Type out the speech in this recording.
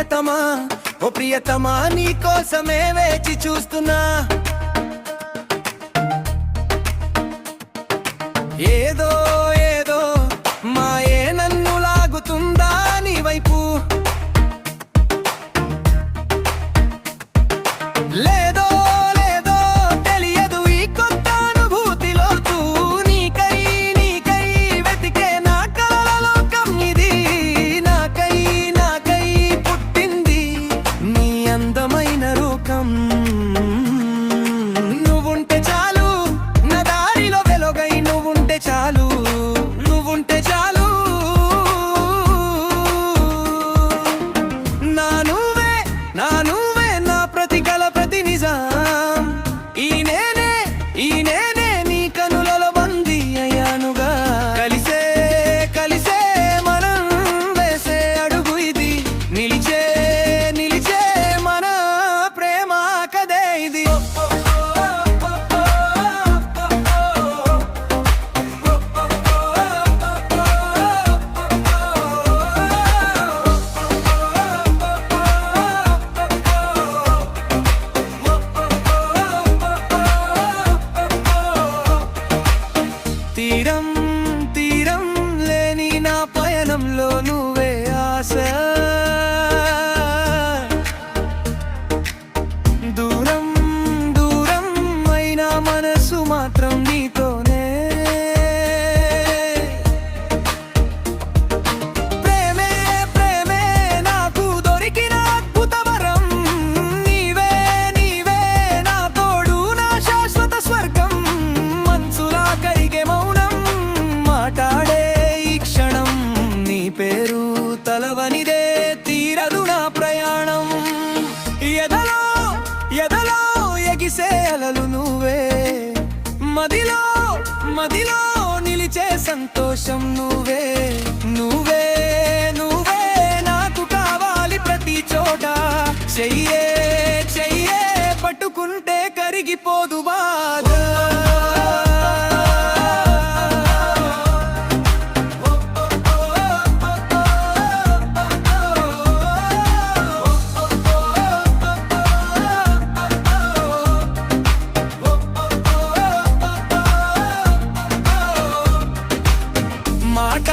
ప్రియతమా ఓ ప్రియతమా నీ కోసమే వేచి చూస్తున్నా ఏదో ఏదో మాయే నన్ను లాగుతుందా నీ వైపు లేదో లేదో తెలియదు ఈ కొత్త అనుభూతిలోతూ నీకై వెతికే నా కలల లోకం ఇది నాకై పుట్టింది నీ అందమైన రూపం నువ్వుంటే చాలు నా దారిలో వెలుగై నువ్వుంటే చాలు నువ్వుంటే చాలు నా నువ్వే నా ప్రతి కల ప్రతి నిజం ఈ నేనే నీ కనులలో బందీ అయ్యానుగా కలిసే మనం వేసే అడుగు ఇది నిలిచే మన ప్రేమ కదే ఇది తీరం లేని నా పయనంలో నువ్వే ఆశ దూరం అయినా మనసు మాత్రం నీతోనే ప్రేమే నాకు దొరికిన అద్భుత వరం నీవే నా తోడు నా శాశ్వత స్వర్గం మనసులా కరిగే మౌనం మాట్లాడే ఈ క్షణం నీ పేరు తలవనిదే తీరదు నా ప్రయాణం ఎదలో ఎగిసే అలలు నువ్వే మదిలో నిలిచే సంతోషం నువ్వే నాకు కావాలి ప్రతి చోట చెయ్యే పట్టుకుంటే కరిగిపోదు బాధ మాట